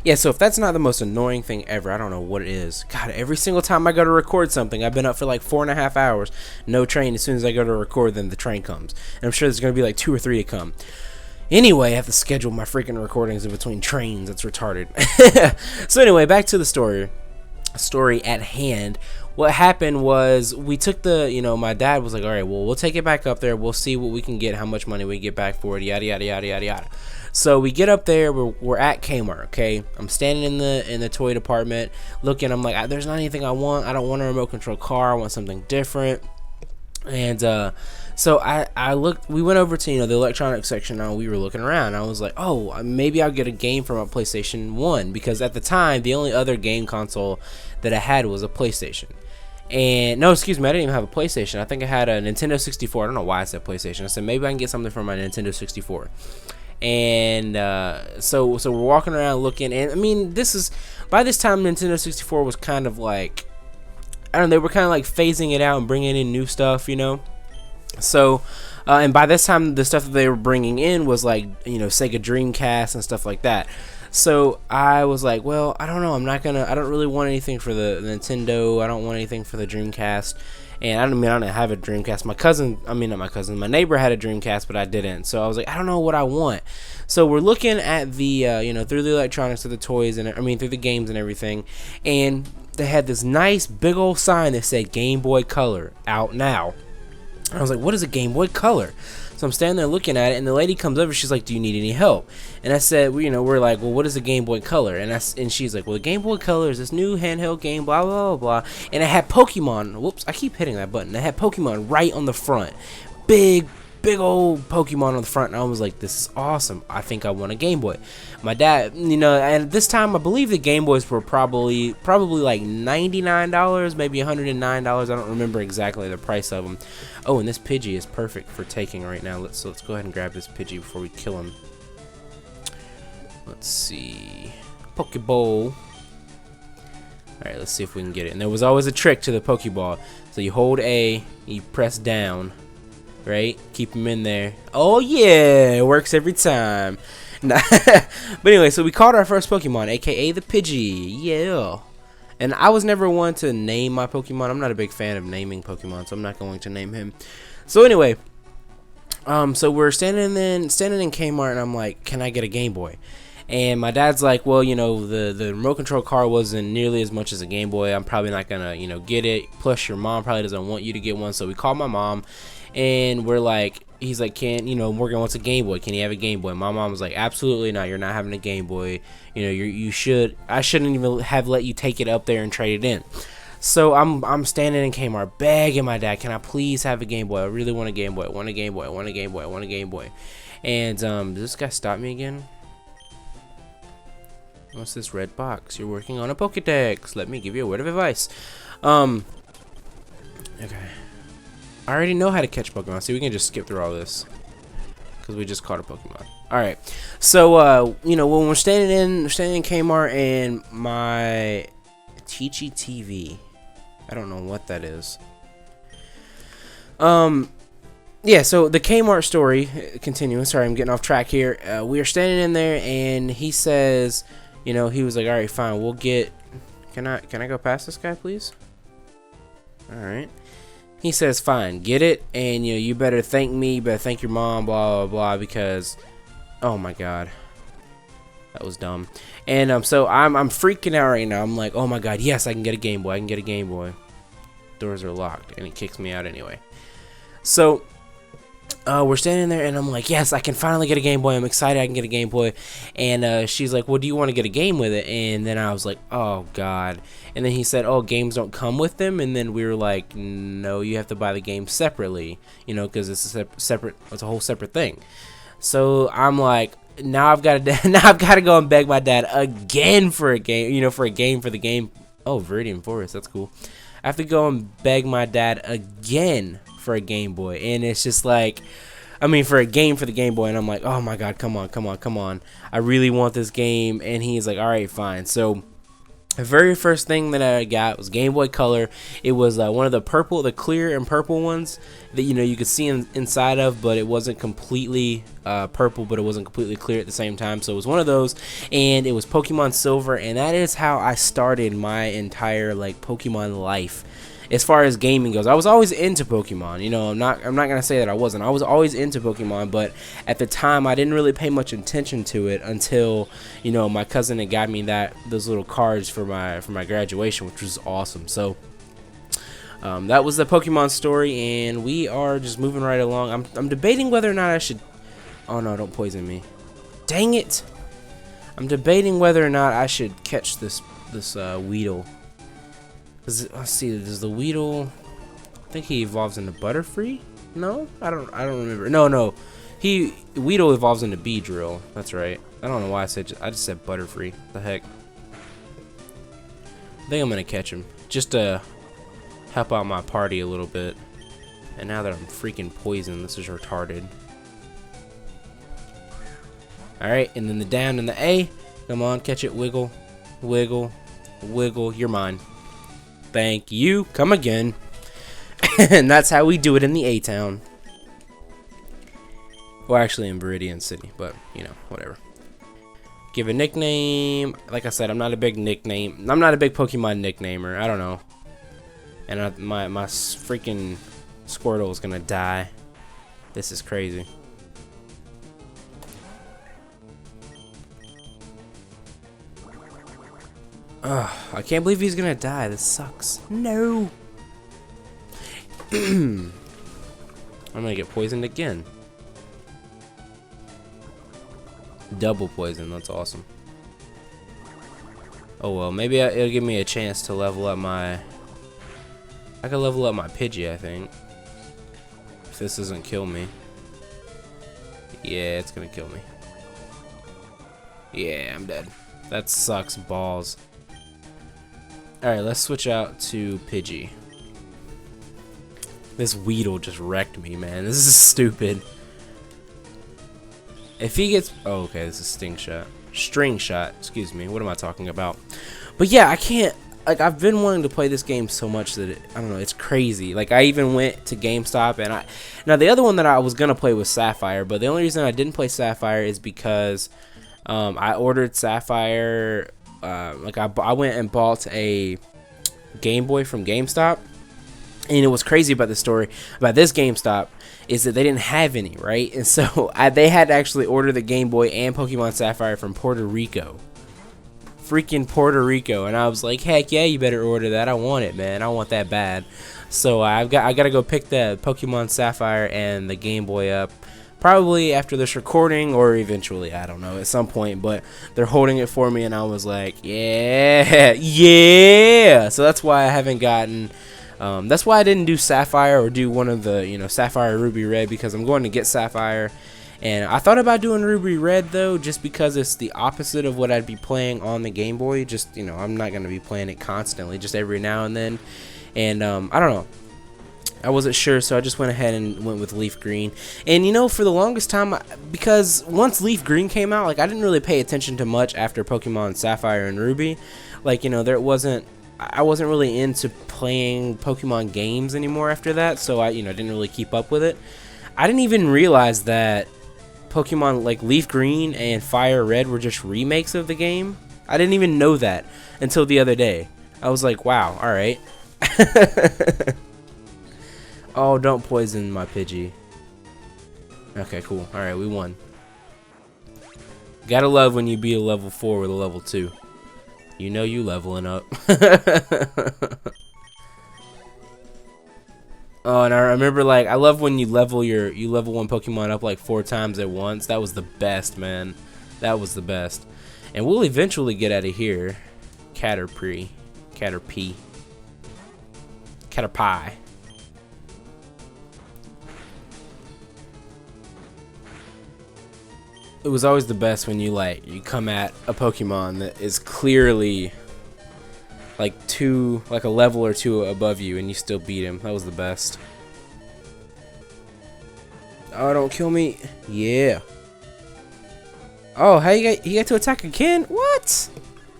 Yeah, so if that's not the most annoying thing ever, I don't know what it is. God, every single time I go to record something, I've been up for like 4.5 hours, no train. As soon as I go to record, then the train comes. And I'm sure there's going to be like 2 or 3 to come. Anyway, I have to schedule my freaking recordings in between trains. That's retarded. So anyway, back to the story at hand. What happened was we took my dad was like, all right, well, we'll take it back up there. We'll see what we can get, how much money we get back for it, yada, yada, yada, yada, yada. So we get up there, we're at Kmart, okay? I'm standing in the toy department looking. I'm like, there's not anything I want. I don't want a remote control car. I want something different. And so I looked. We went over to the electronics section, and we were looking around. I was like, oh, maybe I'll get a game from a PlayStation 1, because at the time the only other game console that I had was a PlayStation. And no, excuse me, I didn't even have a PlayStation. I think I had a Nintendo 64. I don't know why I said PlayStation. I said maybe I can get something from my Nintendo 64. And so we're walking around looking, and I mean, by this time Nintendo 64 was kind of like, I don't know, they were kind of like phasing it out and bringing in new stuff, So, and by this time the stuff that they were bringing in was like, Sega Dreamcast and stuff like that. So I was like, well, I don't know, I don't really want anything for the Nintendo. I don't want anything for the Dreamcast. And I don't have a Dreamcast. My neighbor had a Dreamcast, but I didn't. So I was like, I don't know what I want. So we're looking at the, through the electronics of the toys, through the games and everything. And they had this nice big old sign that said Game Boy Color, out now. I was like, what is a Game Boy Color? So I'm standing there looking at it, and the lady comes over. She's like, do you need any help? And I said, we're like, well, what is a Game Boy Color? And she's like, well, the Game Boy Color is this new handheld game, blah, blah, blah, blah. And it had Pokemon. Whoops, I keep hitting that button. It had Pokemon right on the front. Big old Pokemon on the front. And I was like, this is awesome. I think I want a Game Boy. My dad, and at this time, I believe the Game Boys were probably like $99, maybe $109. I don't remember exactly the price of them. Oh, and this Pidgey is perfect for taking right now. Let's go ahead and grab this Pidgey before we kill him. Let's see. Pokeball. Alright, let's see if we can get it. And there was always a trick to the Pokeball. So you hold A, you press down, right? Keep him in there. Oh yeah, it works every time. But anyway, so we caught our first Pokemon, aka the Pidgey. Yeah. And I was never one to name my Pokemon. I'm not a big fan of naming Pokemon, so I'm not going to name him. So anyway, so we're standing in Kmart, and I'm like, can I get a Game Boy? And my dad's like, well, the remote control car wasn't nearly as much as a Game Boy. I'm probably not gonna, get it. Plus, your mom probably doesn't want you to get one. So we called my mom, and we're like, he's like, Morgan wants a Game Boy. Can he have a Game Boy? My mom was like, absolutely not. You're not having a Game Boy. I shouldn't even have let you take it up there and trade it in. So I'm standing in Kmart begging my dad, can I please have a Game Boy? I really want a Game Boy. I want a Game Boy. I want a Game Boy. I want a Game Boy. And does this guy stop me again? What's this red box? You're working on a Pokédex. Let me give you a word of advice. Okay. I already know how to catch Pokemon. See, we can just skip through all this because we just caught a Pokemon. All right. So, when we're standing in Kmart, and my Teachy TV, I don't know what that is. Yeah. So the Kmart story continuing. Sorry, I'm getting off track here. We are standing in there, and he says, he was like, all right, fine, we'll get. Can I go past this guy, please? All right. He says, fine, get it, and you better thank me, you better thank your mom, blah, blah, blah, because, oh my god, that was dumb. And so I'm freaking out right now. I'm like, oh my god, yes, I can get a Game Boy, I can get a Game Boy. Doors are locked, and it kicks me out anyway. So we're standing there, and I'm like, yes, I can finally get a Game Boy. I'm excited I can get a Game Boy. And she's like, well, do you want to get a game with it? And then I was like, oh god. And then he said, oh, games don't come with them. And then we were like, no, you have to buy the game separately, because it's a whole separate thing. So I'm like, now I've got to go and beg my dad again for a game, for the game. Oh, Viridian Forest, that's cool. I have to go and beg my dad again for a Game Boy, and it's just like, for a game for the Game Boy, and I'm like, oh my god, come on, I really want this game. And he's like, all right, fine. So The very first thing that I got was Game Boy Color. It was one of the clear and purple ones that you could see inside of, but it wasn't completely purple, but it wasn't completely clear at the same time. So it was one of those, and it was Pokemon Silver, and that is how I started my entire like Pokemon life. As far as gaming goes, I was always into Pokemon. I'm not gonna say that I wasn't. I was always into Pokemon, but at the time I didn't really pay much attention to it until my cousin had got me those little cards for my graduation, which was awesome. So that was the Pokemon story, and we are just moving right along. I'm debating whether or not I should. Oh no! Don't poison me! Dang it! I'm debating whether or not I should catch this Weedle. Let's see, does the Weedle, I think he evolves into Butterfree? No? I don't remember. No. Weedle evolves into Beedrill. That's right. I don't know why I just said Butterfree. The heck? I think I'm gonna catch him. Just to help out my party a little bit. And now that I'm freaking poisoned, this is retarded. Alright, and then the down and the A. Come on, catch it. Wiggle. Wiggle. Wiggle. You're mine. Thank you. Come again. And that's how we do it in the A-Town. Well, actually in Viridian City, but, whatever. Give a nickname. Like I said, I'm not a big Pokemon nicknamer. I don't know. And my freaking Squirtle is gonna die. This is crazy. Ugh, I can't believe he's gonna die. This sucks. No. I'm gonna get poisoned again. Double poison. That's awesome. Oh well, maybe it'll give me a chance to level up my. I can level up my Pidgey, I think. If this doesn't kill me. Yeah, it's gonna kill me. Yeah, I'm dead. That sucks balls. Alright, let's switch out to Pidgey. This Weedle just wrecked me, man. This is stupid. If he gets... Oh, okay, this is Sting Shot. String Shot, excuse me. What am I talking about? But yeah, I can't... Like, I've been wanting to play this game so much that I don't know, it's crazy. Like, I even went to GameStop, and now the other one that I was gonna play was Sapphire, but the only reason I didn't play Sapphire is because I ordered Sapphire. Like, I went and bought a Game Boy from GameStop, and it was crazy about the story about this GameStop is that they didn't have any, right? And so they had to actually order the Game Boy and Pokemon Sapphire from Puerto Rico. Freaking Puerto Rico. And I was like, heck yeah, you better order that. I want it, man. I want that bad. So I gotta go pick the Pokemon Sapphire and the Game Boy up probably after this recording, or eventually, I don't know, at some point. But they're holding it for me, and I was like, yeah. So that's why I haven't gotten that's why I didn't do Sapphire or do one of the Sapphire, Ruby, Red, because I'm going to get Sapphire. And I thought about doing Ruby Red, though, just because it's the opposite of what I'd be playing on the Game Boy. Just, I'm not going to be playing it constantly, just every now and then. And I don't know. I wasn't sure, so I just went ahead and went with Leaf Green. And, for the longest time, because once Leaf Green came out, like, I didn't really pay attention to much after Pokemon Sapphire and Ruby. Like, I wasn't really into playing Pokemon games anymore after that, so I, didn't really keep up with it. I didn't even realize that Pokemon like Leaf Green and Fire Red were just remakes of the game. I didn't even know that until the other day. I was like, wow, alright. Oh, don't poison my Pidgey. Okay, cool. Alright, we won. Gotta love when you beat a level 4 with a level 2. You know you leveling up. Oh, and I remember, like, I love when you level one Pokemon up like 4 times at once. That was the best, man. That was the best. And we'll eventually get out of here. Caterpie. It was always the best when you come at a Pokemon that is clearly like a level or 2 above you, and you still beat him. That was the best. Oh, don't kill me. Yeah. Oh, how you got to attack again? What?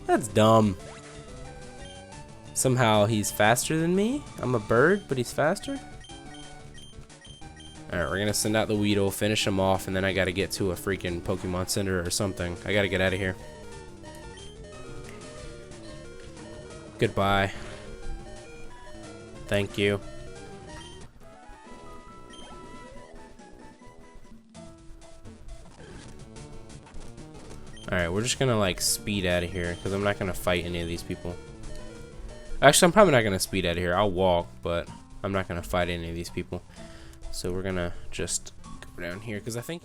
That's dumb. Somehow he's faster than me. I'm a bird, but he's faster. Alright, we're gonna send out the Weedle, finish him off, and then I gotta get to a freaking Pokemon Center or something. I gotta get out of here. Goodbye. Thank you. Alright, we're just gonna like speed out of here because I'm not gonna fight any of these people. Actually, I'm probably not gonna speed out of here. I'll walk, but I'm not gonna fight any of these people. So we're gonna just go down here because I think